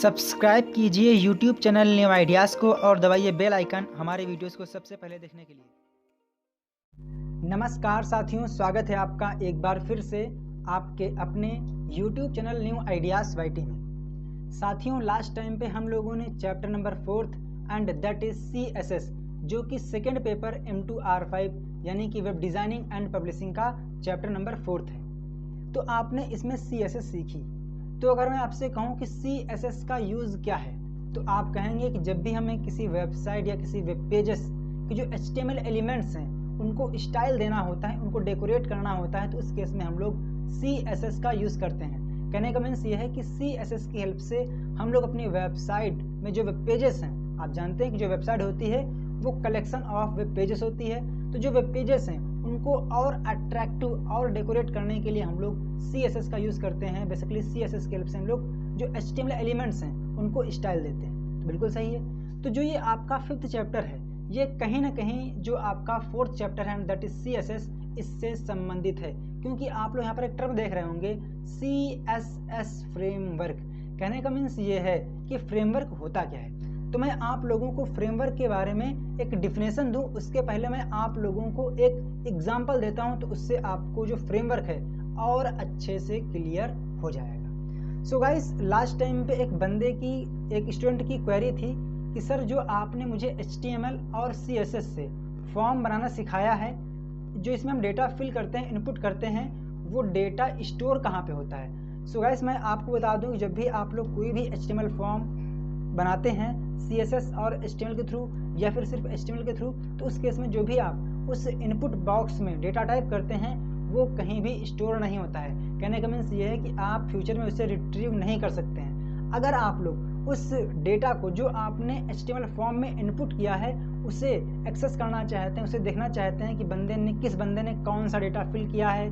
Subscribe कीजिए YouTube channel new ideas को और दबाइए बेल आइकन हमारे वीडियोस को सबसे पहले देखने के लिए। नमस्कार साथियों, स्वागत है आपका एक बार फिर से आपके अपने YouTube channel new ideas YT में। साथियों, लास्ट टाइम पे हम लोगों ने chapter number 4 and that is CSS, जो कि सेकेंड पेपर M2R5 यानी कि वेब डिज़ाइनिंग एंड पब्लिशिंग का चैप्टर नंबर 4 है। तो आपने इसमें CSS सीखी। तो अगर मैं आपसे कहूँ कि CSS का यूज़ क्या है, तो आप कहेंगे कि जब भी हमें किसी वेबसाइट या किसी वेब पेजेस के जो HTML एलिमेंट्स हैं उनको स्टाइल देना होता है, उनको डेकोरेट करना होता है, तो उस केस में हम लोग CSS का यूज़ करते हैं। कहने का मीन्स ये है कि CSS की हेल्प से हम लोग अपनी वेबसाइट में जो वेब पेजेस हैं, आप जानते हैं कि जो वेबसाइट होती है वो कलेक्शन ऑफ वेब पेजेस होती है, तो जो वेब पेजेस हैं उनको और अट्रैक्टिव और डेकोरेट करने के लिए हम लोग CSS का यूज़ करते हैं। बेसिकली CSS की हेल्प से हम लोग जो HTML एलिमेंट्स हैं उनको स्टाइल देते हैं। तो बिल्कुल सही है। तो जो ये आपका 5th चैप्टर है, ये कहीं ना कहीं जो आपका 4th चैप्टर है दैट इज CSS, इससे संबंधित है, क्योंकि आप लोग यहाँ पर एक टर्म देख रहे होंगे CSS फ्रेमवर्क। कहने का मीन्स ये है कि फ्रेमवर्क होता क्या है। तो मैं आप लोगों को फ्रेमवर्क के बारे में एक डिफिनेशन दूं, उसके पहले मैं आप लोगों को एक एग्जांपल देता हूं, तो उससे आपको जो फ्रेमवर्क है और अच्छे से क्लियर हो जाएगा। सो गाइस, लास्ट टाइम पे एक स्टूडेंट की क्वेरी थी कि सर जो आपने मुझे HTML और CSS से फॉर्म बनाना सिखाया है, जो इसमें हम डेटा फिल करते हैं, इनपुट करते हैं, वो डेटा स्टोर कहाँ पे होता है। सो गाइस, मैं आपको बता दूं कि जब भी आप लोग कोई भी HTML फॉर्म बनाते हैं CSS और HTML के थ्रू या फिर सिर्फ HTML के थ्रू, तो उस केस में जो भी आप उस इनपुट बॉक्स में डेटा टाइप करते हैं वो कहीं भी स्टोर नहीं होता है। कहने का मीन्स ये है कि आप फ्यूचर में उसे रिट्रीव नहीं कर सकते हैं। अगर आप लोग उस डेटा को जो आपने HTML फॉर्म में इनपुट किया है उसे एक्सेस करना चाहते हैं, उसे देखना चाहते हैं कि किस बंदे ने कौन सा डेटा फिल किया है,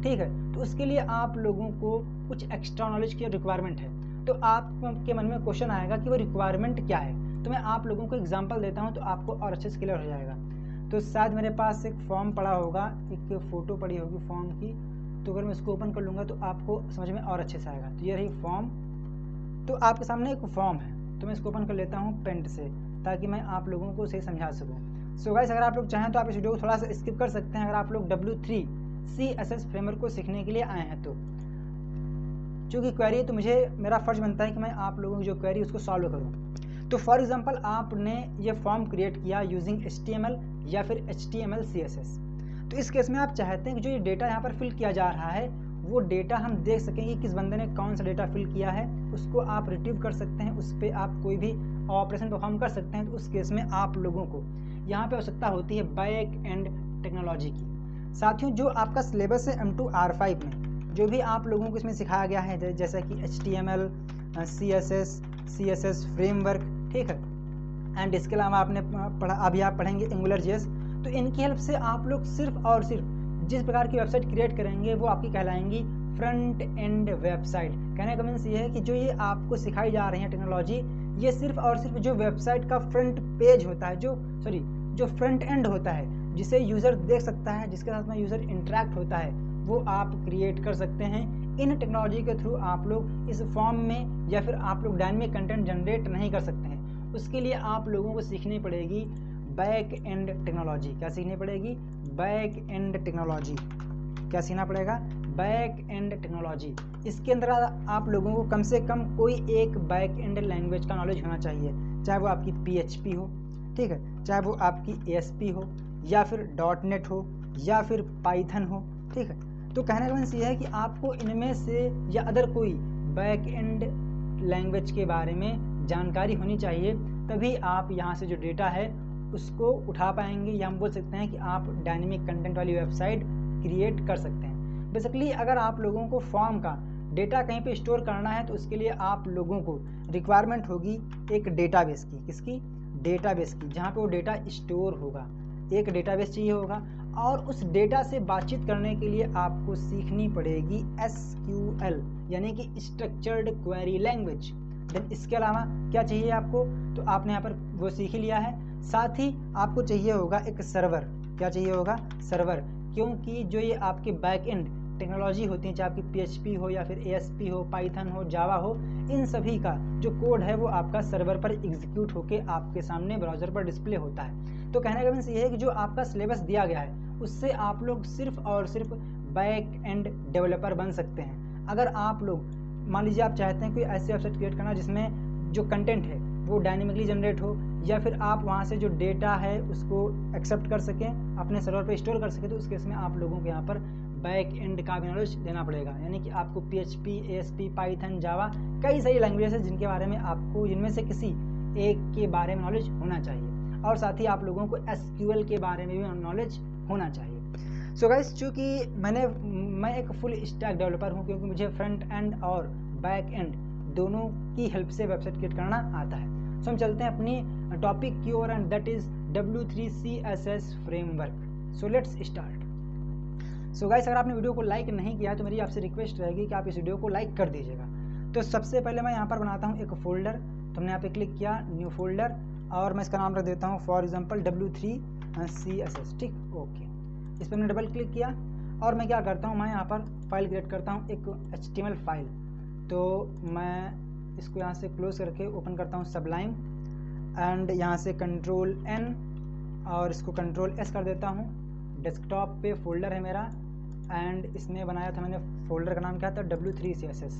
ठीक है, तो उसके लिए आप लोगों को कुछ एक्स्ट्रा नॉलेज की रिक्वायरमेंट है। तो आपके मन में क्वेश्चन आएगा कि वो रिक्वायरमेंट क्या है। तो मैं आप लोगों को एग्जांपल देता हूं, तो आपको और अच्छे से क्लियर हो जाएगा। तो शायद मेरे पास एक फॉर्म पड़ा होगा, एक फ़ोटो पड़ी होगी फॉर्म की, तो अगर मैं इसको ओपन कर लूँगा तो आपको समझ में और अच्छे से आएगा। तो ये रही फॉर्म। तो आपके सामने एक फॉर्म है, तो मैं इसको ओपन कर लेता हूँ पेंट से, ताकि मैं आप लोगों को सही समझा सकूँ। सो गाइस, अगर आप लोग चाहें तो आप इस वीडियो को थोड़ा सा स्किप कर सकते हैं, अगर आप लोग W3 CSS फ्रेमवर्क को सीखने के लिए आए हैं तो। चूँकि क्वेरी है तो मेरा फ़र्ज बनता है कि मैं आप लोगों की जो क्वेरी उसको सॉल्व करूँ। तो फॉर एग्जांपल, आपने ये फॉर्म क्रिएट किया यूजिंग HTML या फिर HTML CSS। तो इस केस में आप चाहते हैं कि जो ये डेटा यहाँ पर फिल किया जा रहा है वो डेटा हम देख सकें कि किस बंदे ने कौन सा डेटा फिल किया है, उसको आप रिट्रीव कर सकते हैं, उस पर आप कोई भी ऑपरेशन परफॉर्म कर सकते हैं। तो उस केस में आप लोगों को यहाँ पर आवश्यकता होती है बैक एंड टेक्नोलॉजी की। साथियों, जो आपका सिलेबस है M2R5 में जो भी आप लोगों को इसमें सिखाया गया है, जैसा कि HTML, CSS फ्रेमवर्क, ठीक है, एंड इसके अलावा आपने पढ़ा, अभी आप पढ़ेंगे AngularJS। तो इनकी हेल्प से आप लोग सिर्फ और सिर्फ जिस प्रकार की वेबसाइट क्रिएट करेंगे वो आपकी कहलाएंगी फ्रंट एंड वेबसाइट। कहने का मीन्स ये है कि जो ये आपको सिखाई जा रही है टेक्नोलॉजी, ये सिर्फ और सिर्फ जो वेबसाइट का फ्रंट पेज होता है, जो फ्रंट एंड होता है, जिसे यूज़र देख सकता है, जिसके साथ में यूज़र इंटरेक्ट होता है, वो आप क्रिएट कर सकते हैं। इन टेक्नोलॉजी के थ्रू आप लोग इस फॉर्म में या फिर आप लोग डायनेमिक कंटेंट जनरेट नहीं कर सकते हैं। उसके लिए आप लोगों को सीखनी पड़ेगी बैक एंड टेक्नोलॉजी। क्या सीखनी पड़ेगी? Back and technology. क्या सीखना पड़ेगा? Back and technology. इसके अंदर आप लोगों को कम से कम कोई एक बैक एंड लैंग्वेज का नॉलेज होना चाहिए, चाहे वो आपकी PHP हो, ठीक है, चाहे वो आपकी ASP हो या फिर .NET हो या फिर Python हो, ठीक है। तो कहने का मीन्स ये है कि आपको इनमें से या अदर कोई बैक एंड लैंग्वेज के बारे में जानकारी होनी चाहिए, तभी आप यहाँ से जो डेटा है उसको उठा पाएंगे, या हम बोल सकते हैं कि आप डायनेमिक कंटेंट वाली वेबसाइट क्रिएट कर सकते हैं। बेसिकली अगर आप लोगों को फॉर्म का डेटा कहीं पे स्टोर करना है तो उसके लिए आप लोगों को रिक्वायरमेंट होगी एक डेटाबेस की। किसकी? डेटाबेस की, जहाँ पे वो डेटा स्टोर होगा। एक डेटाबेस चाहिए होगा, और उस डेटा से बातचीत करने के लिए आपको सीखनी पड़ेगी SQL यानी कि स्ट्रक्चर्ड क्वेरी लैंग्वेज। देन इसके अलावा क्या चाहिए आपको? तो आपने यहाँ पर वो सीख ही लिया है। साथ ही आपको चाहिए होगा एक सर्वर। क्या चाहिए होगा? सर्वर, क्योंकि जो ये आपके बैक एंड टेक्नोलॉजी होती है, चाहे आपकी PHP हो या फिर ASP हो, पाइथन हो, जावा हो, इन सभी का जो कोड है वो आपका सर्वर पर एग्जीक्यूट होके आपके सामने ब्राउज़र पर डिस्प्ले होता है। तो कहने का मीन्स ये है कि जो आपका सिलेबस दिया गया है उससे आप लोग सिर्फ और सिर्फ बैक एंड डेवलपर बन सकते हैं। अगर आप लोग मान लीजिए आप चाहते हैं कोई ऐसी वेबसाइट क्रिएट करना जिसमें जो कंटेंट है वो डायनेमिकली जनरेट हो, या फिर आप वहाँ से जो डेटा है उसको एक्सेप्ट कर सकें, अपने सर्वर पे स्टोर कर सकें, तो उस केस में आप लोगों को यहाँ पर बैक एंड का भी नॉलेज देना पड़ेगा। यानी कि आपको PHP, ASP, पाइथन, जावा, कई सारी लैंग्वेजेस है जिनके बारे में आपको, जिनमें से किसी एक के बारे में नॉलेज होना चाहिए, और साथ ही आप लोगों को SQL के बारे में भी नॉलेज होना चाहिए। सो गाइस, चूँकि मैं एक फुल स्टैक डेवलपर हूँ, क्योंकि मुझे फ्रंट एंड और बैक एंड दोनों की हेल्प से वेबसाइट क्रिएट करना आता है। सो हम चलते हैं अपनी टॉपिक की ओर, and that is W3 CSS framework. So let's start. So guys, अगर आपने वीडियो को लाइक नहीं किया है तो मेरी आपसे रिक्वेस्ट रहेगी कि आप इस वीडियो को लाइक कर दीजिएगा। तो सबसे पहले मैं यहाँ पर बनाता हूँ एक फ़ोल्डर। तो हमने यहाँ पे क्लिक किया, न्यू फोल्डर, और मैं इसका नाम रख देता हूँ फॉर एग्जांपल W3 CSS। ठीक, ओके। इस पर मैंने डबल क्लिक किया और मैं क्या करता हूँ, मैं यहाँ पर फाइल क्रिएट करता हूँ, एक HTML फाइल। तो मैं इसको यहाँ से क्लोज करके ओपन करता हूँ सबलाइम, एंड यहाँ से Ctrl+N और इसको Ctrl+S कर देता हूँ। डेस्कटॉप पे फोल्डर है मेरा, एंड इसमें बनाया था मैंने, फोल्डर का नाम क्या था, W3 CSS,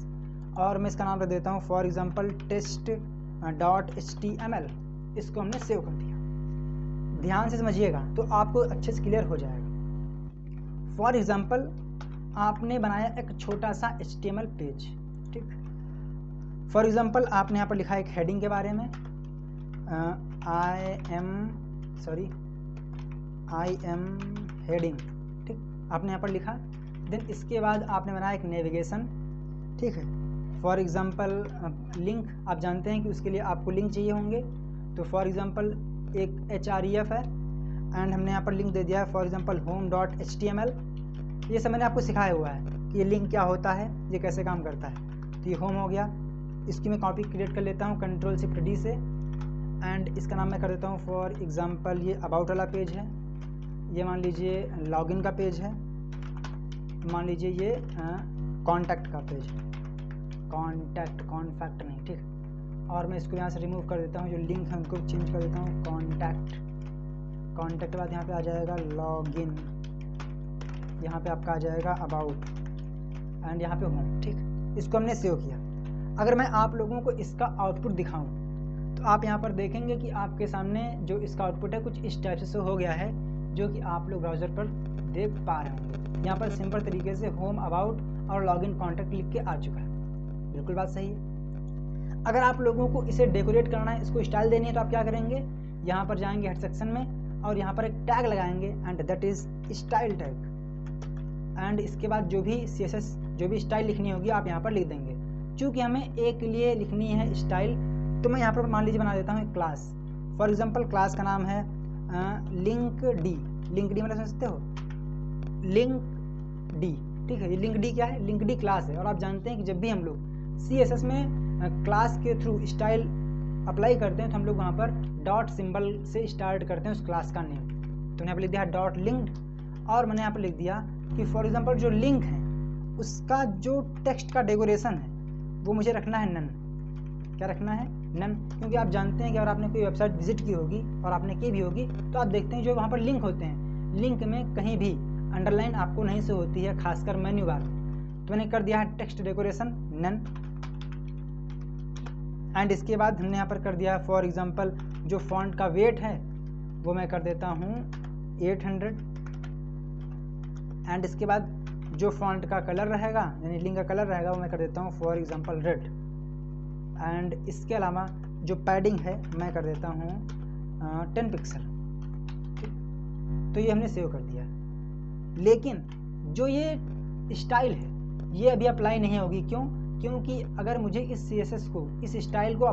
और मैं इसका नाम रख देता हूँ फॉर एग्जांपल test.html। इसको हमने सेव कर दिया। ध्यान से समझिएगा तो आपको अच्छे से क्लियर हो जाएगा। फॉर एग्जांपल आपने बनाया एक छोटा सा HTML पेज, ठीक। फॉर एग्जांपल आपने यहाँ पर लिखा एक हेडिंग के बारे में, आई एम हेडिंग, ठीक, आपने यहाँ पर लिखा। देन इसके बाद आपने बनाया एक नेविगेशन, ठीक है। फॉर एग्जांपल लिंक, आप जानते हैं कि उसके लिए आपको लिंक चाहिए होंगे, तो फॉर एग्जांपल एक href है, एंड हमने यहाँ पर लिंक दे दिया है फॉर एग्जांपल home.html। ये सब मैंने आपको सिखाया हुआ है कि ये लिंक क्या होता है, ये कैसे काम करता है। तो ये होम हो गया। इसकी मैं कॉपी क्रिएट कर लेता हूँ Ctrl+Shift+D से, एंड इसका नाम मैं कर देता हूँ फॉर एग्जांपल ये अबाउट वाला पेज है, ये मान लीजिए लॉगिन का पेज है, मान लीजिए ये कॉन्टैक्ट का पेज है, कॉन्टैक्ट नहीं, ठीक। और मैं इसको यहाँ से रिमूव कर देता हूँ, जो लिंक है उनको चेंज कर देता हूँ कॉन्टैक्ट के बाद यहाँ पे आ जाएगा लॉगिन, यहाँ पे आपका आ जाएगा अबाउट, एंड यहाँ पे होम, ठीक। इसको हमने सेव किया। अगर मैं आप लोगों को इसका आउटपुट दिखाऊं तो आप यहाँ पर देखेंगे कि आपके सामने जो इसका आउटपुट है कुछ इस टाइप से हो गया है, जो कि आप लोग ब्राउज़र पर देख पा रहे होंगे। यहाँ पर सिंपल तरीके से होम, अबाउट और लॉगिन कॉन्टैक्ट लिख के आ चुका है। बिल्कुल बात सही है। अगर आप लोगों को इसे डेकोरेट करना है, इसको स्टाइल देनी है, तो आप क्या करेंगे, यहाँ पर जाएंगे हेड सेक्शन में और यहाँ पर एक टैग लगाएंगे, and that is style tag. And इसके बाद जो भी CSS, जो भी स्टाइल लिखनी होगी आप यहाँ पर लिख देंगे। चूँकि हमें एक लिए लिखनी है स्टाइल, तो मैं यहाँ पर मान लीजिए बना देता हूँ एक क्लास। फॉर एग्जांपल क्लास का नाम है लिंक डी मतलब समझते हो, लिंक डी, ठीक है। ये लिंक डी क्या है, लिंक डी क्लास है। और आप जानते हैं कि जब भी हम लोग CSS में क्लास के थ्रू स्टाइल अप्लाई करते हैं तो हम लोग वहाँ पर डॉट सिंबल से स्टार्ट करते हैं उस क्लास का नेम। तो यहाँ पर लिख दिया डॉट लिंक्ड, और मैंने यहाँ पर लिख दिया कि फॉर एग्जांपल जो लिंक है उसका जो टेक्स्ट का डेकोरेशन है वो मुझे रखना है नन। क्या रखना है, नन, क्योंकि आप जानते हैं कि अगर आपने कोई वेबसाइट विजिट की होगी, और आपने की भी होगी, तो आप देखते हैं जो वहाँ पर लिंक होते हैं, लिंक में कहीं भी अंडरलाइन आपको नहीं से होती है, खासकर मेन्यू बार में। तो मैंने कर दिया है टेक्स्ट डेकोरेशन नन, एंड इसके बाद हमने यहाँ पर कर दिया है फॉर एग्जांपल जो फॉन्ट का वेट है वो मैं कर देता हूँ 800, एंड इसके बाद जो फॉन्ट का कलर रहेगा, यानी लिंक का कलर रहेगा, वो मैं कर देता हूँ फॉर एग्जांपल रेड, एंड इसके अलावा जो पैडिंग है मैं कर देता हूँ 10 पिक्सल। तो ये हमने सेव कर दिया। लेकिन जो ये स्टाइल है ये अभी अप्लाई नहीं होगी, क्यों? क्योंकि अगर मुझे इस CSS को, इस स्टाइल को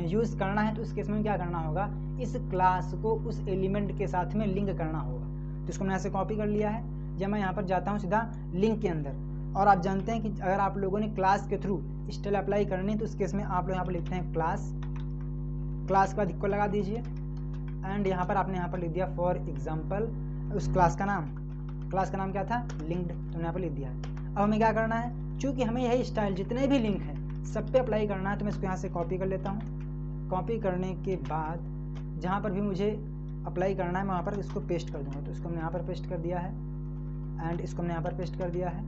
यूज़ करना है तो इस केस में क्या करना होगा, इस क्लास को उस एलिमेंट के साथ में लिंक करना होगा। तो इसको मैंने ऐसे कॉपी कर लिया है। जब मैं यहाँ पर जाता हूँ सीधा लिंक के अंदर, और आप जानते हैं कि अगर आप लोगों ने क्लास के थ्रू स्टाइल अप्लाई करनी है तो उस केस में आप लोग यहाँ पर लिखते हैं क्लास के बाद इक्वल लगा दीजिए, एंड यहाँ पर आपने यहाँ पर लिख दिया फॉर एग्जांपल उस क्लास का नाम क्या था, लिंक्ड, तो मैंने यहाँ पर लिख दिया है। अब हमें क्या करना है, चूँकि हमें यही स्टाइल जितने भी लिंक हैं सब पे अप्लाई करना है, तो मैं इसको यहाँ से कॉपी कर लेता हूँ। कॉपी करने के बाद जहाँ पर भी मुझे अप्लाई करना है मैं वहाँ पर इसको पेस्ट कर दूँगा। तो इसको हमने यहाँ पर पेस्ट कर दिया है, एंड इसको हमने यहाँ पर पेस्ट कर दिया है,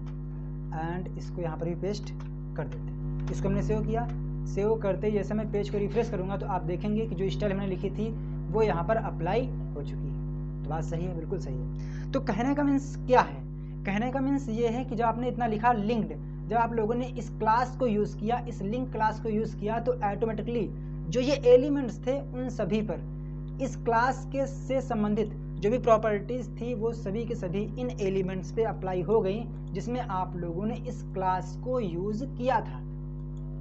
एंड इसको यहाँ पर भी पेस्ट कर देते हैं। इसको हमने सेव किया। सेव करते ही जैसे मैं पेज को रिफ्रेश करूँगा तो आप देखेंगे कि जो स्टाइल हमने लिखी थी वो यहाँ पर अप्लाई हो चुकी है। तो बात सही है, बिल्कुल सही है। तो कहने का मीन्स क्या है? कहने का मीन्स ये है कि जब आपने इतना लिखा लिंक्ड, जब आप लोगों ने इस क्लास को यूज़ किया, इस लिंक क्लास को यूज़ किया, तो ऑटोमेटिकली जो ये एलिमेंट्स थे उन सभी पर इस क्लास के से संबंधित जो भी प्रॉपर्टीज़ थी वो सभी के सभी इन एलिमेंट्स पे अप्लाई हो गई जिसमें आप लोगों ने इस क्लास को यूज़ किया था।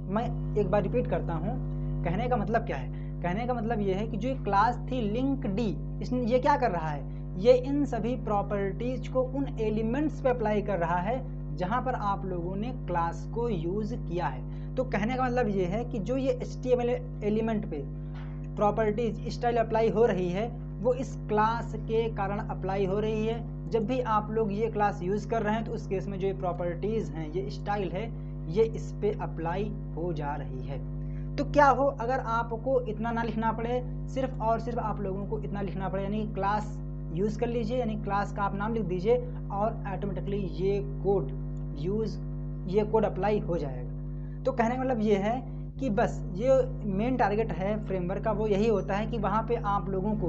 मैं एक बार रिपीट करता हूँ, कहने का मतलब क्या है? कहने का मतलब ये है कि जो क्लास थी लिंक डी, इसने ये क्या कर रहा है, ये इन सभी प्रॉपर्टीज को उन एलिमेंट्स पे अप्लाई कर रहा है जहाँ पर आप लोगों ने क्लास को यूज़ किया है। तो कहने का मतलब ये है कि जो ये HTML एलिमेंट पे प्रॉपर्टीज स्टाइल अप्लाई हो रही है वो इस क्लास के कारण अप्लाई हो रही है। जब भी आप लोग ये क्लास यूज़ कर रहे हैं तो उस केस में जो ये प्रॉपर्टीज़ हैं, ये स्टाइल है, ये इस पे अप्लाई हो जा रही है। तो क्या हो अगर आपको इतना ना लिखना पड़े, सिर्फ और सिर्फ आप लोगों को इतना लिखना पड़े, यानी क्लास यूज़ कर लीजिए, यानी क्लास का आप नाम लिख दीजिए और ऑटोमेटिकली ये कोड अप्लाई हो जाएगा। तो कहने का मतलब ये है कि बस ये मेन टारगेट है फ्रेमवर्क का, वो यही होता है कि वहाँ पे आप लोगों को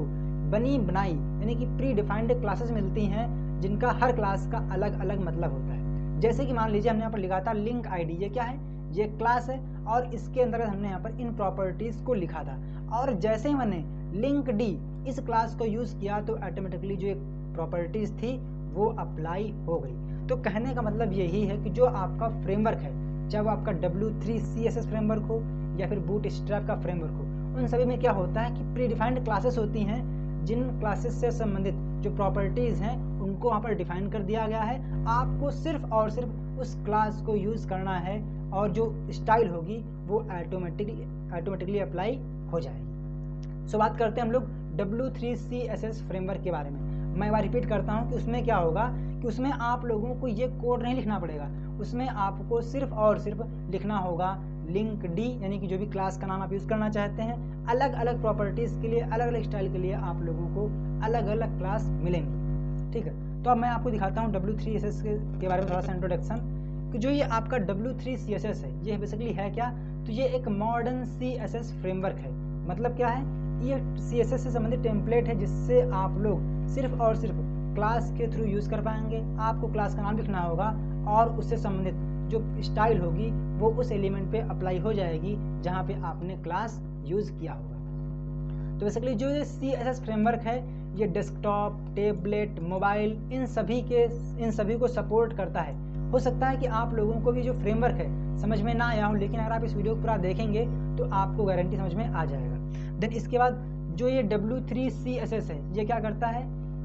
बनी बनाई यानी कि प्री डिफाइंड क्लासेस मिलती हैं जिनका हर क्लास का अलग अलग मतलब होता है। जैसे कि मान लीजिए हमने यहाँ पर लिखा था लिंक आईडी, ये क्या है, ये क्लास है और इसके अंदर हमने यहाँ पर इन प्रॉपर्टीज़ को लिखा था, और जैसे ही मैंने लिंक डी इस क्लास को यूज़ किया तो ऑटोमेटिकली जो एक प्रॉपर्टीज़ थी वो अप्लाई हो गई। तो कहने का मतलब यही है कि जो आपका फ्रेमवर्क है, चाहे वो आपका W3 CSS फ्रेमवर्क हो या फिर बूटस्ट्रैप का फ्रेमवर्क हो, उन सभी में क्या होता है कि प्री डिफाइंड क्लासेस होती हैं, जिन क्लासेस से संबंधित जो प्रॉपर्टीज़ हैं उनको वहाँ पर डिफाइन कर दिया गया है। आपको सिर्फ और सिर्फ उस क्लास को यूज़ करना है और जो स्टाइल होगी वो ऑटोमेटिकली अप्लाई हो जाएगी। सो बात करते हैं हम लोग W3 CSS फ्रेमवर्क के बारे में। मैं एक बार रिपीट करता हूँ कि उसमें क्या होगा कि उसमें आप लोगों को ये कोड नहीं लिखना पड़ेगा, उसमें आपको सिर्फ और सिर्फ लिखना होगा लिंक डी, यानी कि जो भी क्लास का नाम आप यूज़ करना चाहते हैं, अलग अलग प्रॉपर्टीज़ के लिए, अलग अलग स्टाइल के लिए आप लोगों को अलग अलग क्लास मिलेंगे। ठीक है, तो अब मैं आपको दिखाता हूँ W3 CSS के बारे में थोड़ा सा इंट्रोडक्शन, कि जो ये आपका W3 CSS है ये बेसिकली है क्या, तो ये एक मॉडर्न CSS फ्रेमवर्क है। मतलब क्या है, ये CSS से संबंधित टेम्पलेट है जिससे आप लोग सिर्फ और सिर्फ क्लास के थ्रू यूज़ कर पाएंगे। आपको क्लास का नाम लिखना होगा और उससे संबंधित जो स्टाइल होगी वो उस एलिमेंट पे अप्लाई हो जाएगी जहाँ पे आपने क्लास यूज़ किया होगा। तो बेसिकली जो ये CSS फ्रेमवर्क है ये डेस्कटॉप, टैबलेट, मोबाइल इन सभी को सपोर्ट करता है। हो सकता है कि आप लोगों को भी जो फ्रेमवर्क है समझ में ना आया हो, लेकिन अगर आप इस वीडियो को पूरा देखेंगे तो आपको गारंटी समझ में आ जाएगा। देन इसके बाद जो ये W3 CSS है ये क्या करता है,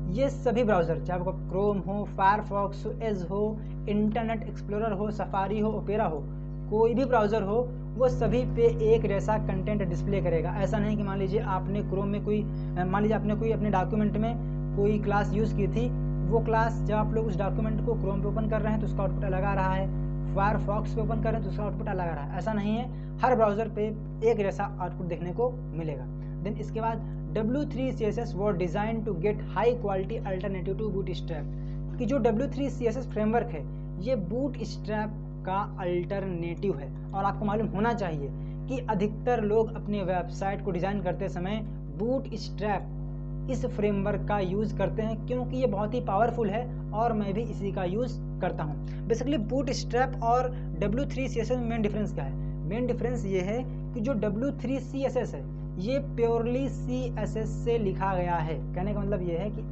ये सभी ब्राउज़र, चाहे वो क्रोम हो, फायरफॉक्स हो, एज हो, इंटरनेट एक्सप्लोरर हो, सफारी हो, ओपेरा हो, कोई भी ब्राउज़र हो, वो सभी पे एक जैसा कंटेंट डिस्प्ले करेगा। ऐसा नहीं कि मान लीजिए आपने क्रोम में कोई अपने डॉक्यूमेंट में कोई क्लास यूज़ की थी, वो क्लास जब आप लोग उस डॉक्यूमेंट को क्रोम पे ओपन कर रहे हैं तो उसका आउटपुट अलग आ रहा है, फायरफॉक्स पे ओपन कर रहे हैं तो उसका आउटपुट अलग आ रहा है। ऐसा नहीं है, हर ब्राउज़र पे एक जैसा आउटपुट देखने को मिलेगा। देन इसके बाद W3 CSS was designed to get high quality alternative to Bootstrap, कि जो W3 CSS फ्रेमवर्क है ये बूटस्ट्रैप का अल्टरनेटिव है। और आपको मालूम होना चाहिए कि अधिकतर लोग अपने वेबसाइट को डिज़ाइन करते समय बूटस्ट्रैप इस फ्रेमवर्क का यूज़ करते हैं क्योंकि ये बहुत ही पावरफुल है और मैं भी इसी का यूज़ करता हूँ। बेसिकली बूटस्ट्रैप और W3 CSS में मेन डिफरेंस क्या है? मेन डिफरेंस ये है कि जो W3 CSS है ये प्योरली CSS से लिखा गया है। कहने का मतलब ये है कि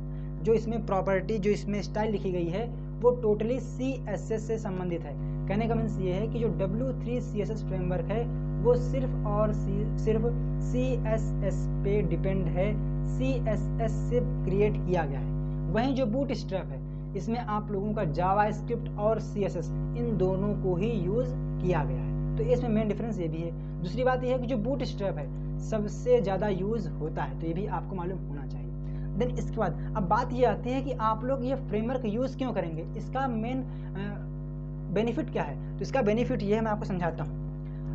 जो इसमें प्रॉपर्टी, जो इसमें स्टाइल लिखी गई है वो टोटली CSS से संबंधित है। कहने का मीन्स ये है कि जो W3 CSS फ्रेमवर्क है वो सिर्फ और सिर्फ CSS पे डिपेंड है, CSS से क्रिएट किया गया है। वहीं जो बूटस्ट्रैप है इसमें आप लोगों का जावास्क्रिप्ट और CSS इन दोनों को ही यूज़ किया गया है। तो इसमें मेन डिफरेंस ये भी है। दूसरी बात यह है कि जो बूटस्ट्रैप है सबसे ज़्यादा यूज़ होता है, तो ये भी आपको मालूम होना चाहिए। देन इसके बाद अब बात ये आती है कि आप लोग ये फ्रेमवर्क यूज़ क्यों करेंगे। इसका मेन बेनिफिट क्या है? तो इसका बेनिफिट ये है, मैं आपको समझाता हूँ।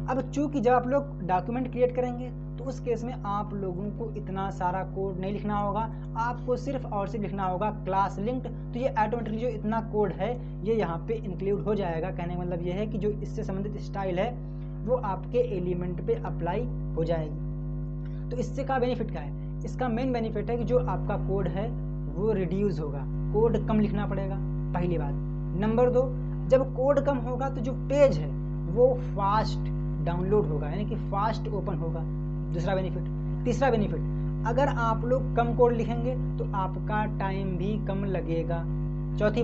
अब चूँकि जब आप लोग डॉक्यूमेंट क्रिएट करेंगे तो उस केस में आप लोगों को इतना सारा कोड नहीं लिखना होगा, आपको सिर्फ और सिर्फ लिखना होगा क्लास लिंक्ड। तो ये ऑटोमेटिकली जो इतना कोड है ये यहाँ पे इंक्लूड हो जाएगा। कहने का मतलब ये है कि जो इससे संबंधित स्टाइल है वो आपके एलिमेंट पे अप्लाई हो जाएगी। तो इससे का बेनिफिट क्या है? इसका मेन बेनिफिट है कि जो आपका कोड है वो रिड्यूस होगा, कोड कम लिखना पड़ेगा, पहली बात। नंबर 2, जब कोड कम होगा तो जो पेज है वो फास्ट डाउनलोड होगा, यानी कि फास्ट ओपन होगा, दूसरा बेनिफिट। तीसरा बेनिफिट, अगर आप लोग कम कोड लिखेंगे तो आपका टाइम भी कम लगेगा। चौथी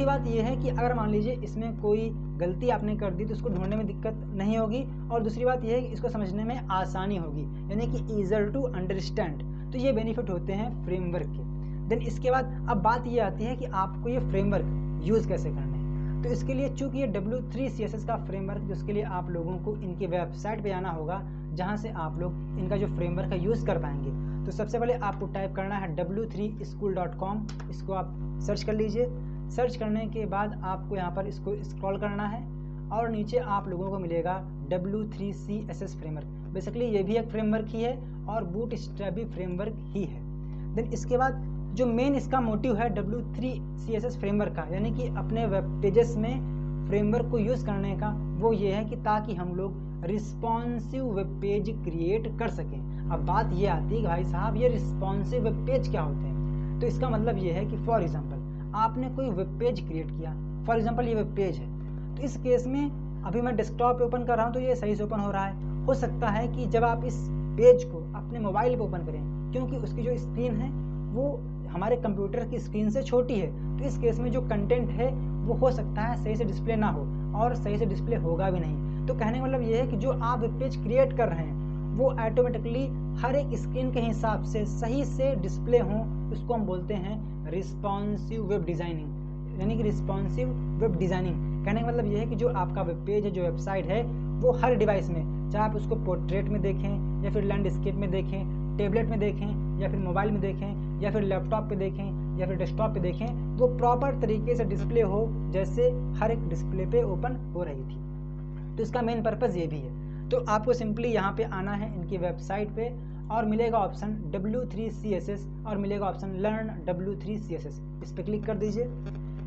बात ये है कि अगर मान लीजिए इसमें कोई गलती आपने कर दी तो उसको ढूंढने में दिक्कत नहीं होगी, और दूसरी बात ये है कि इसको समझने में आसानी होगी, यानी कि ईजर टू अंडरस्टैंड। तो ये बेनिफिट होते हैं फ्रेमवर्क के। देन इसके बाद अब बात ये आती है कि आपको ये फ्रेमवर्क यूज़ कैसे करना है। तो इसके लिए चूँकि ये W3 CSS का फ्रेमवर्क, उसके लिए आप लोगों को इनकी वेबसाइट पे आना होगा जहाँ से आप लोग इनका जो फ्रेमवर्क है यूज़ कर पाएंगे। तो सबसे पहले आपको टाइप करना है w3school.com, इसको आप सर्च कर लीजिए। सर्च करने के बाद आपको यहाँ पर इसको स्क्रॉल करना है और नीचे आप लोगों को मिलेगा W3 CSS फ्रेमवर्क। बेसिकली ये भी एक फ्रेमवर्क ही है और बूटस्ट्रैप भी फ्रेमवर्क ही है। देन इसके बाद जो मेन इसका मोटिव है W3 CSS फ्रेमवर्क का, यानी कि अपने वेब पेजेस में फ्रेमवर्क को यूज़ करने का, वो ये है कि ताकि हम लोग रिस्पॉन्सिव वेब पेज क्रिएट कर सकें। अब बात ये आती है कि भाई साहब ये रिस्पॉन्सिव वेब पेज क्या होते हैं? तो इसका मतलब ये है कि फॉर एग्जांपल आपने कोई वेब पेज क्रिएट किया, फॉर एग्जांपल ये वेब पेज है, तो इस केस में अभी मैं डेस्कटॉप पे ओपन कर रहा हूँ तो ये सही से ओपन हो रहा है। हो सकता है कि जब आप इस पेज को अपने मोबाइल पे ओपन करें, क्योंकि उसकी जो स्क्रीन है वो हमारे कंप्यूटर की स्क्रीन से छोटी है, तो इस केस में जो कंटेंट है वो हो सकता है सही से डिस्प्ले ना हो और सही से डिस्प्ले होगा भी नहीं। तो कहने का मतलब ये है कि जो आप वेब पेज क्रिएट कर रहे हैं वो ऑटोमेटिकली हर एक स्क्रीन के हिसाब से सही से डिस्प्ले हो, उसको हम बोलते हैं रिस्पॉन्सिव वेब डिज़ाइनिंग, यानी कि रिस्पॉन्सिव वेब डिज़ाइनिंग। कहने का मतलब ये है कि जो आपका वेब पेज है, जो वेबसाइट है, वो हर डिवाइस में, चाहे आप उसको पोर्ट्रेट में देखें या फिर लैंडस्केप में देखें, टैबलेट में देखें या फिर मोबाइल में देखें या फिर लैपटॉप पे देखें या फिर डेस्कटॉप पे देखें, वो प्रॉपर तरीके से डिस्प्ले हो जैसे हर एक डिस्प्ले पे ओपन हो रही थी। तो इसका मेन पर्पज़ ये भी है। तो आपको सिंपली यहाँ पे आना है इनकी वेबसाइट पे और मिलेगा ऑप्शन W3 CSS और मिलेगा ऑप्शन लर्न W3 CSS, इस पर क्लिक कर दीजिए।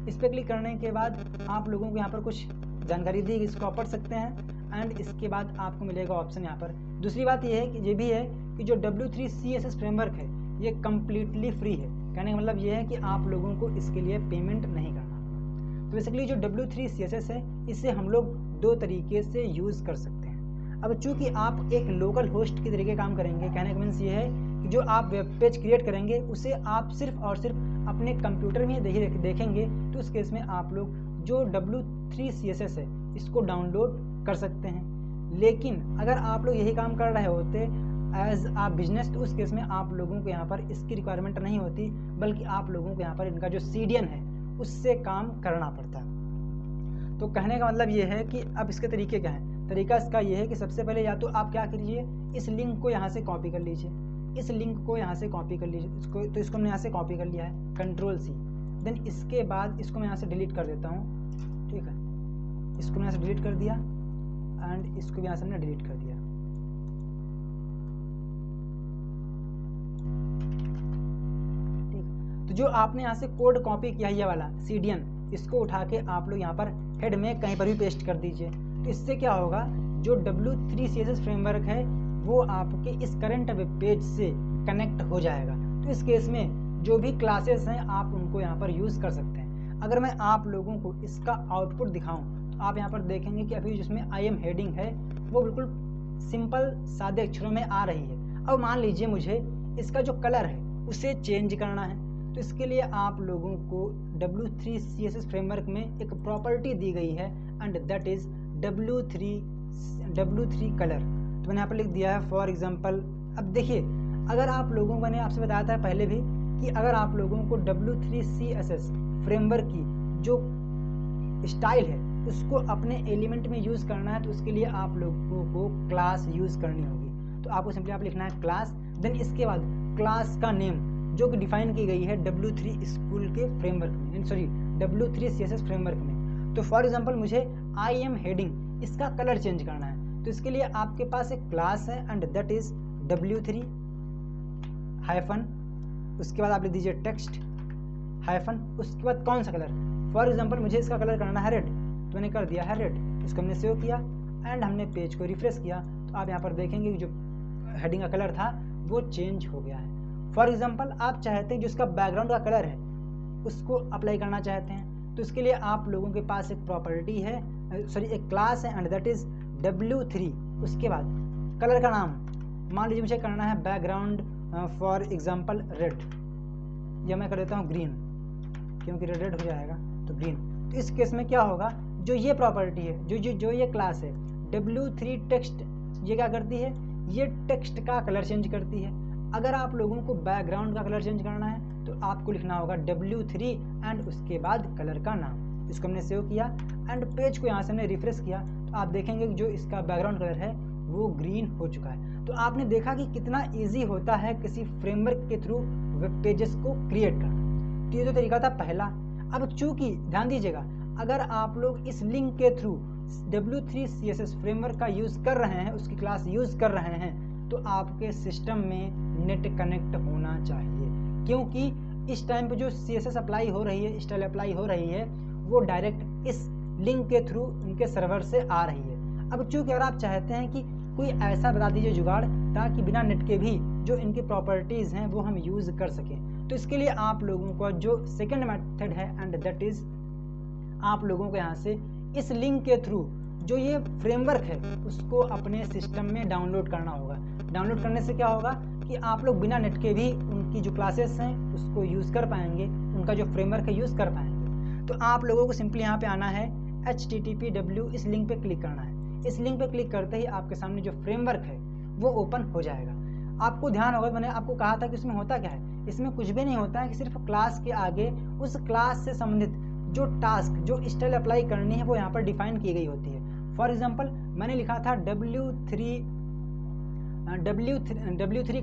इस पर क्लिक करने के बाद आप लोगों को यहाँ पर कुछ जानकारी दी, इसको आप पढ़ सकते हैं। एंड इसके बाद आपको मिलेगा ऑप्शन यहाँ पर। दूसरी बात ये है कि ये भी है कि जो W3 CSS फ्रेमवर्क है ये कम्प्लीटली फ्री है। कहने का मतलब ये है कि आप लोगों को इसके लिए पेमेंट नहीं करना। तो बेसिकली जो W3 CSS है इसे हम लोग दो तरीके से यूज़ कर सकते हैं। अब चूँकि आप एक लोकल होस्ट के तरीके काम करेंगे, कहने का मीन्स ये है कि जो आप वेब पेज क्रिएट करेंगे उसे आप सिर्फ और सिर्फ अपने कंप्यूटर में देखेंगे, तो उस केस में आप लोग जो W3 CSS है इसको डाउनलोड कर सकते हैं। लेकिन अगर आप लोग यही काम कर रहे होते एज आ बिजनेस, तो उस केस में आप लोगों को यहाँ पर इसकी रिक्वायरमेंट नहीं होती, बल्कि आप लोगों को यहाँ पर इनका जो CDN है उससे काम करना पड़ता है। तो कहने का मतलब ये है कि अब इसके तरीके क्या हैं? तरीका इसका ये है कि सबसे पहले या तो आप क्या कीजिए, इस लिंक को यहाँ से कॉपी कर लीजिए, इस लिंक को यहाँ से कॉपी कर लीजिए, इसको हमने यहाँ से कॉपी कर लिया है, Ctrl+C। देन इसके बाद इसको मैं यहाँ से डिलीट कर देता हूँ, ठीक है, इसको मैं यहाँ से डिलीट कर दिया एंड इसको भी यहाँ से हमने डिलीट कर दिया। ठीक, तो जो आपने यहाँ से कोड कॉपी किया है ये वाला CDN, इसको उठा के आप लोग यहाँ पर हेड में कहीं पर भी पेस्ट कर दीजिए। तो इससे क्या होगा, जो W3 CSS फ्रेमवर्क है वो आपके इस करंट वेब पेज से कनेक्ट हो जाएगा। तो इस केस में जो भी क्लासेस हैं आप उनको यहाँ पर यूज़ कर सकते हैं। अगर मैं आप लोगों को इसका आउटपुट दिखाऊं तो आप यहाँ पर देखेंगे कि अभी जिसमें IM हेडिंग है वो बिल्कुल सिंपल सादे अक्षरों में आ रही है। अब मान लीजिए मुझे इसका जो कलर है उसे चेंज करना है, तो इसके लिए आप लोगों को W3 CSS फ्रेमवर्क में एक प्रॉपर्टी दी गई है and that is W3 colour. तो मैंने यहाँ पर लिख दिया है फॉर एग्जांपल। अब देखिए, अगर आप लोगों को, मैंने आपसे बताया था पहले भी कि अगर आप लोगों को W3 CSS फ्रेमवर्क की जो स्टाइल है उसको अपने एलिमेंट में यूज़ करना है, तो उसके लिए आप लोगों को क्लास यूज़ करनी होगी। तो आपको सिंपली आप लिखना है क्लास, देन इसके बाद क्लास का नेम जो कि डिफाइन की गई है W3 स्कूल के फ्रेमवर्क में, सॉरी W3 CSS फ्रेमवर्क में। तो फॉर एग्जांपल मुझे आई एम हेडिंग इसका कलर चेंज करना है, तो इसके लिए आपके पास एक क्लास है and that is W3 hyphen, उसके बाद आप लिख दीजिए टेक्स्ट हाइफन, उसके बाद कौन सा कलर, फॉर एग्जांपल मुझे इसका कलर करना है रेड, तो मैंने कर दिया है रेड। इसको हमने सेव किया एंड हमने पेज को रिफ्रेश किया, तो आप यहाँ पर देखेंगे कि जो हेडिंग का कलर था वो चेंज हो गया है। फॉर एग्जांपल आप चाहते हैं जो इसका बैकग्राउंड का कलर है उसको अप्लाई करना चाहते हैं, तो इसके लिए आप लोगों के पास एक प्रॉपर्टी है, सॉरी एक क्लास है एंड दैट इज W3, उसके बाद कलर का नाम मान लीजिए मुझे करना है बैकग्राउंड फॉर एग्जांपल रेड, या मैं कर देता हूँ ग्रीन क्योंकि रेड रेड हो जाएगा तो ग्रीन। तो इस केस में क्या होगा, जो ये प्रॉपर्टी है जो ये क्लास है W3 टेक्स्ट, ये क्या करती है, ये टेक्स्ट का कलर चेंज करती है। अगर आप लोगों को बैकग्राउंड का कलर चेंज करना है तो आपको लिखना होगा W3 एंड उसके बाद कलर का नाम। इसको हमने सेव किया एंड पेज को यहाँ से हमने रिफ्रेश किया, तो आप देखेंगे कि जो इसका बैकग्राउंड कलर है वो ग्रीन हो चुका है। तो आपने देखा कि कितना ईजी होता है किसी फ्रेमवर्क के थ्रू वेब पेजेस को क्रिएट करना। तो ये जो तरीका था पहला। अब चूंकि ध्यान दीजिएगा, अगर आप लोग इस लिंक के थ्रू W3 CSS फ्रेमवर्क का यूज़ कर रहे हैं, उसकी क्लास यूज़ कर रहे हैं, तो आपके सिस्टम में नेट कनेक्ट होना चाहिए, क्योंकि इस टाइम पे जो CSS अप्लाई हो रही है, स्टाइल अप्लाई हो रही है, वो डायरेक्ट इस लिंक के थ्रू उनके सर्वर से आ रही है। अब चूँकि अगर आप चाहते हैं कि कोई ऐसा बता दीजिए जुगाड़ ताकि बिना नेट के भी जो इनकी प्रॉपर्टीज़ हैं वो हम यूज़ कर सकें, तो इसके लिए आप लोगों को जो सेकंड मेथड है एंड दैट इज़ आप लोगों को यहाँ से इस लिंक के थ्रू जो ये फ्रेमवर्क है उसको अपने सिस्टम में डाउनलोड करना होगा। डाउनलोड करने से क्या होगा कि आप लोग बिना नेट के भी उनकी जो क्लासेस हैं उसको यूज़ कर पाएंगे, उनका जो फ्रेमवर्क है यूज़ कर पाएंगे। तो आप लोगों को सिंपली यहाँ पे आना है http इस लिंक पे क्लिक करना है। इस लिंक पे क्लिक करते ही आपके सामने जो फ्रेमवर्क है वो ओपन हो जाएगा। आपको ध्यान होगा, मैंने आपको कहा था कि इसमें होता क्या है, इसमें कुछ भी नहीं होता है कि सिर्फ क्लास के आगे उस क्लास से संबंधित जो टास्क, जो स्टाइल अप्लाई करनी है वो यहाँ पर डिफाइन की गई होती है। फॉर एग्जांपल मैंने लिखा था W3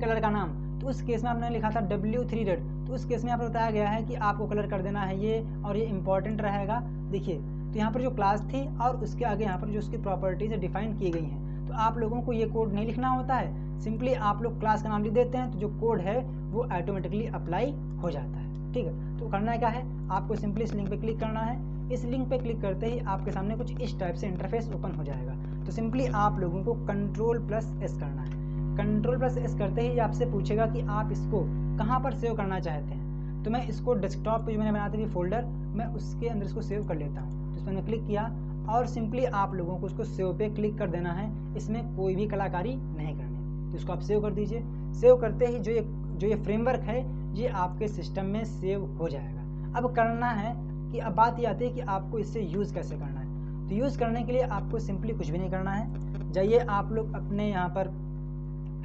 कलर का नाम, तो उस केस में आपने लिखा था W3 रेड, तो उस केस में यहाँ पर बताया गया है कि आपको कलर कर देना है ये, और ये इंपॉर्टेंट रहेगा। देखिए तो यहाँ पर जो क्लास थी और उसके आगे यहाँ पर जो उसकी प्रॉपर्टीज डिफाइन की गई हैं, तो आप लोगों को ये कोड नहीं लिखना होता है, सिंपली आप लोग क्लास का नाम लिख देते हैं तो जो कोड है वो ऑटोमेटिकली अप्लाई हो जाता है। ठीक है, तो करना क्या है, आपको सिंपली इस लिंक पे क्लिक करना है। इस लिंक पे क्लिक करते ही आपके सामने कुछ इस टाइप से इंटरफेस ओपन हो जाएगा। तो सिंपली आप लोगों को Ctrl+S करना है। Ctrl+S करते ही आपसे पूछेगा कि आप इसको कहाँ पर सेव करना चाहते हैं। तो मैं इसको डेस्कटॉप पे जो मैंने बनाया था फोल्डर, मैं उसके अंदर इसको सेव कर लेता हूँ। तो इस पर मैंने क्लिक किया और सिंपली आप लोगों को उसको सेव पे क्लिक कर देना है, इसमें कोई भी कलाकारी नहीं करनी। तो इसको आप सेव कर दीजिए। सेव करते ही जो ये फ्रेमवर्क है ये आपके सिस्टम में सेव हो जाएगा। अब करना है कि अब बात ये आती है कि आपको इससे यूज़ कैसे करना है। तो यूज़ करने के लिए आपको सिंपली कुछ भी नहीं करना है, जाइए आप लोग अपने यहाँ पर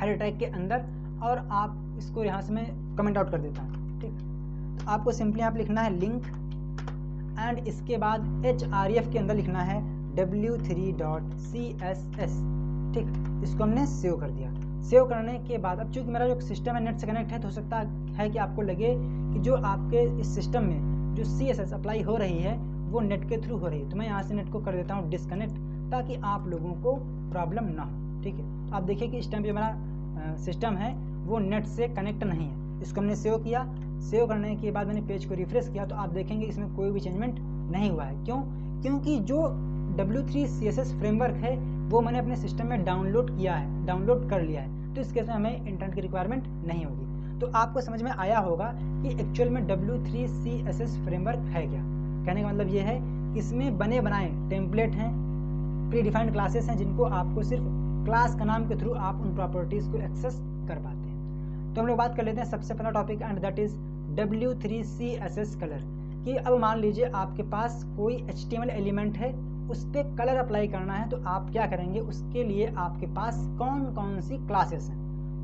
हेडर टैग के अंदर और आप इसको यहाँ से मैं कमेंट आउट कर देता हूँ। ठीक, तो आपको सिंपली यहाँ पर लिखना है लिंक एंड इसके बाद href के अंदर लिखना है w3.css। ठीक, इसको हमने सेव कर दिया। सेव करने के बाद अब चूँकि मेरा जो सिस्टम है नेट से कनेक्ट है, तो हो सकता है कि आपको लगे कि जो आपके इस सिस्टम में जो CSS अप्लाई हो रही है वो नेट के थ्रू हो रही है। तो मैं यहाँ से नेट को कर देता हूँ डिस्कनेक्ट, ताकि आप लोगों को प्रॉब्लम ना हो। ठीक है, तो आप देखिए कि इस टाइम जो मेरा सिस्टम है वो नेट से कनेक्ट नहीं है। इसको हमने सेव किया। सेव करने के बाद मैंने पेज को रिफ्रेश किया, तो आप देखेंगे इसमें कोई भी चेंजमेंट नहीं हुआ है। क्यों? क्योंकि जो W3 CSS फ्रेमवर्क है वो मैंने अपने सिस्टम में डाउनलोड किया है, डाउनलोड कर लिया है। तो इस केस में हमें इंटरनेट की रिक्वायरमेंट नहीं होगी। तो आपको समझ में आया होगा कि एक्चुअल में W3 CSS फ्रेमवर्क है क्या। कहने का मतलब ये है कि इसमें बने बनाए टेम्पलेट हैं, प्री डिफाइंड क्लासेस हैं, जिनको आपको सिर्फ क्लास का नाम के थ्रू आप उन प्रॉपर्टीज़ को एक्सेस कर पाते हैं। तो हम लोग बात कर लेते हैं सबसे पहला topic and that is W3 CSS colour. कि अब मान लीजिए आपके पास कोई HTML एलिमेंट है, उस पर कलर अप्लाई करना है, तो आप क्या करेंगे, उसके लिए आपके पास कौन कौन सी क्लासेस हैं।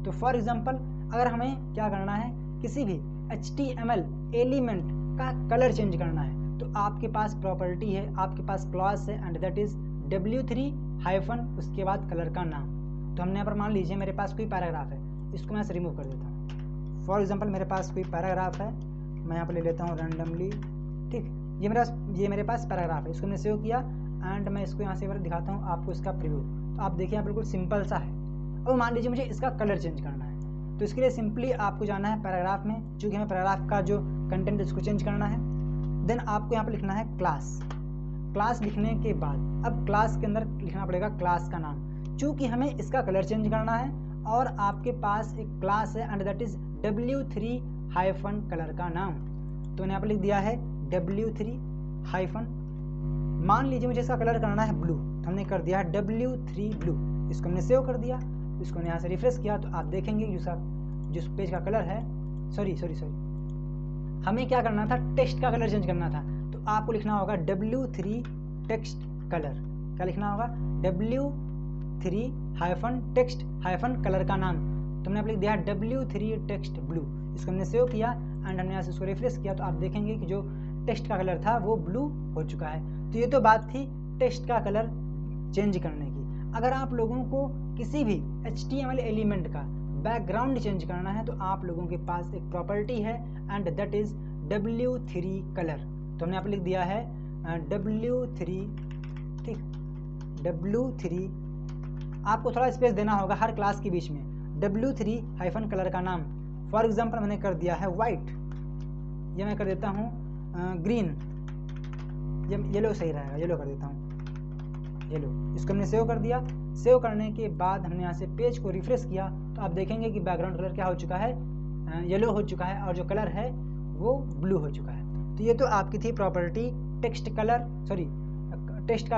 तो फॉर एग्जांपल अगर हमें क्या करना है, किसी भी HTML एलिमेंट का कलर चेंज करना है, तो आपके पास प्रॉपर्टी है, आपके पास क्लास है and that is W3 hyphen उसके बाद कलर का नाम। तो हमने यहाँ पर मान लीजिए मेरे पास कोई पैराग्राफ है, इसको मैं ऐसे रिमूव कर देता हूँ। फॉर एग्जांपल मेरे पास कोई पैराग्राफ है, मैं यहाँ पर ले लेता हूँ रैंडमली। ठीक, ये मेरे पास पैराग्राफ है, इसको मैंने सेव किया एंड मैं इसको यहाँ से दिखाता हूँ आपको इसका प्रीव्यू। तो आप देखिए यहाँ बिल्कुल सिंपल सा है। और मान लीजिए मुझे इसका कलर चेंज करना है, तो इसके लिए सिंपली आपको जाना है पैराग्राफ में, चूँकि हमें पैराग्राफ का जो कंटेंट इसको चेंज करना है। देन आपको यहाँ पर लिखना है क्लास। क्लास लिखने के बाद अब क्लास के अंदर लिखना पड़ेगा क्लास का नाम, चूँकि हमें इसका कलर चेंज करना है और आपके पास एक क्लास है and that is W3 colour का नाम। तो मैंने यहाँ पर लिख दिया है W3 मान लीजिए मुझे इसका कलर करना है ब्लू, तो हमने कर दिया है W3 ब्लू। इसको हमने सेव कर दिया, इसको यहाँ से रिफ्रेश किया तो आप देखेंगे जिस पेज का कलर है, सॉरी हमें क्या करना था, टेक्स्ट का कलर चेंज करना था। तो आपको लिखना होगा W3 टेक्स्ट कलर। क्या लिखना होगा, W3 टेक्स्ट कलर का नाम। तो हमने लिख दिया W3 टेक्स्ट ब्लू। इसको हमने सेव किया एंड हमने यहाँ से इसको रिफ्रेश किया तो आप देखेंगे कि जो टेक्स्ट का कलर था वो ब्लू हो चुका है। तो ये तो बात थी टेक्स्ट का कलर चेंज करने की। अगर आप लोगों को किसी भी HTML एलिमेंट का बैकग्राउंड चेंज करना है तो आप लोगों के पास एक प्रॉपर्टी है and that is W3 colour. तो हमने यहाँ पर लिख दिया है W3, ठीक, W3 आपको थोड़ा स्पेस देना होगा हर क्लास के बीच में। W3 कलर का नाम, फॉर एग्जांपल मैंने कर दिया है वाइट, ये मैं कर देता हूँ ग्रीन, ये येलो सही रहेगा, येलो कर देता हूँ येलो। इसको हमने सेव कर दिया। सेव करने के बाद हमने यहाँ से पेज को रिफ्रेश किया तो आप देखेंगे कि बैकग्राउंड कलर क्या हो चुका है, येलो हो चुका है और जो कलर है वो ब्लू हो चुका है। तो ये तो आपकी थी प्रॉपर्टी टेक्स्ट का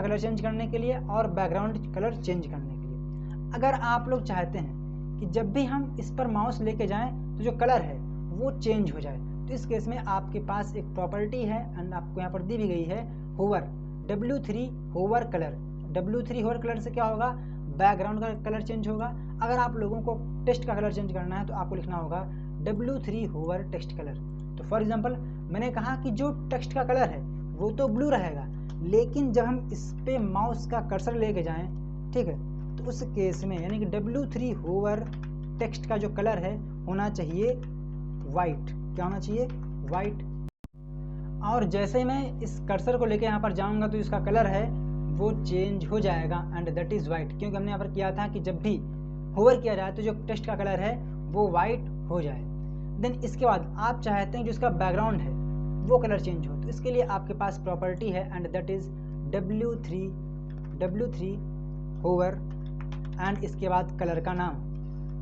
कलर चेंज करने के लिए और बैकग्राउंड कलर चेंज करने के लिए। अगर आप लोग चाहते हैं कि जब भी हम इस पर माउस लेके जाएं तो जो कलर है वो चेंज हो जाए, तो इस केस में आपके पास एक प्रॉपर्टी है एंड आपको यहाँ पर दी भी गई है hover, W3 hover colour. W3 hover colour से क्या होगा, बैकग्राउंड का कलर चेंज होगा। अगर आप लोगों को टेक्स्ट का कलर चेंज करना है तो आपको लिखना होगा W3 होवर टेक्स्ट कलर। तो फॉर एग्जांपल मैंने कहा कि जो टेक्स्ट का कलर है वो तो ब्लू रहेगा, लेकिन जब हम इस पे माउस का कर्सर लेके जाएं, ठीक है, तो उस केस में यानी कि W3 होवर टेक्स्ट का जो कलर है होना चाहिए वाइट। क्या होना चाहिए, वाइट। और जैसे मैं इस कर्सर को लेके यहाँ पर जाऊँगा तो इसका कलर है वो चेंज हो जाएगा एंड दैट इज़ वाइट, क्योंकि हमने यहाँ पर किया था कि जब भी होवर किया जाए तो जो टेक्स्ट का कलर है वो वाइट हो जाए। देन इसके बाद आप चाहते हैं जो इसका बैकग्राउंड है वो कलर चेंज हो, तो इसके लिए आपके पास प्रॉपर्टी है and that is W3 hover and इसके बाद कलर का नाम।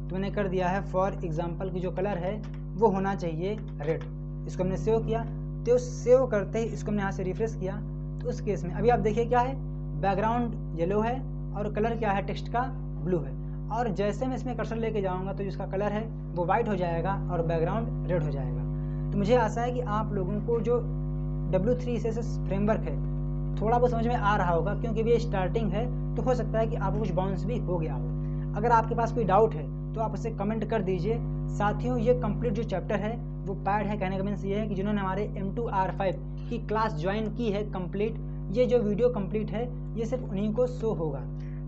तो मैंने कर दिया है फॉर एग्जांपल की जो कलर है वो होना चाहिए रेड। इसको हमने सेव किया, तो सेव करते ही इसको हमने यहाँ से रिफ्रेश किया तो उस केस में अभी आप देखिए क्या है, बैकग्राउंड येलो है और कलर क्या है टेक्स्ट का ब्लू है। और जैसे मैं इसमें कर्सर लेके जाऊँगा तो जिसका कलर है वो वाइट हो जाएगा और बैकग्राउंड रेड हो जाएगा। तो मुझे आशा है कि आप लोगों को जो W3 CSS फ्रेमवर्क है थोड़ा बहुत समझ में आ रहा होगा, क्योंकि ये स्टार्टिंग है तो हो सकता है कि आपको कुछ बाउंस भी हो गया हो। अगर आपके पास कोई डाउट है तो आप उसे कमेंट कर दीजिए। साथियों ये कंप्लीट जो चैप्टर है वो पैड है, कहने का मीन्स ये है कि जिन्होंने हमारे M2R5 की क्लास ज्वाइन की है कंप्लीट, ये जो वीडियो कंप्लीट है ये सिर्फ उन्हीं को शो होगा।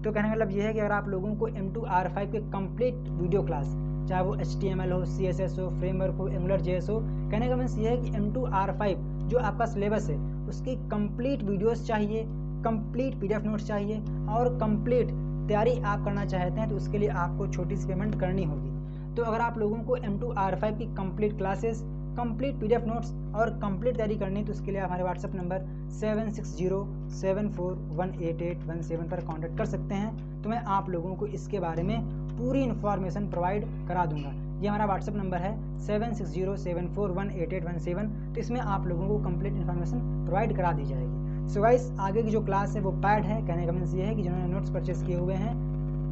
तो कहने का मतलब ये है कि अगर आप लोगों को M2R5 के कंप्लीट वीडियो क्लास, चाहे वो HTML हो, CSS हो, फ्रेमवर्क हो, AngularJS हो, कहने का मीन्स ये है कि M2R5 जो आपका सिलेबस है उसकी कंप्लीट वीडियोस चाहिए, कंप्लीट PDF नोट्स चाहिए और कंप्लीट तैयारी आप करना चाहते हैं तो उसके लिए आपको छोटी सी पेमेंट करनी होगी। तो अगर आप लोगों को M2R5 की complete classes, complete PDF notes और कंप्लीट तैयारी करनी है तो उसके लिए हमारे व्हाट्सएप नंबर 7607418817 पर कांटेक्ट कर सकते हैं। तो मैं आप लोगों को इसके बारे में पूरी इन्फॉर्मेशन प्रोवाइड करा दूंगा। ये हमारा व्हाट्सएप नंबर है 7607418817। तो इसमें आप लोगों को कंप्लीट इन्फॉर्मेशन प्रोवाइड करा दी जाएगी। सो गाइस आगे की जो क्लास है वो पैड है, कहने का मीन्स ये है कि जिन्होंने नोट्स परचेस किए हुए हैं,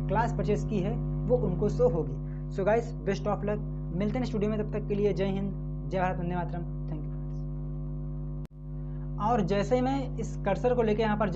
क्लास परचेस की है, वो उनको शो होगी। So guys best of luck, मिलते हैं स्टूडियो में, तब तक के लिए जय हिंद, जय भारत, वंदे मातरम, थैंक यू। और जैसे ही मैं इस कर्सर को लेकर यहाँ पर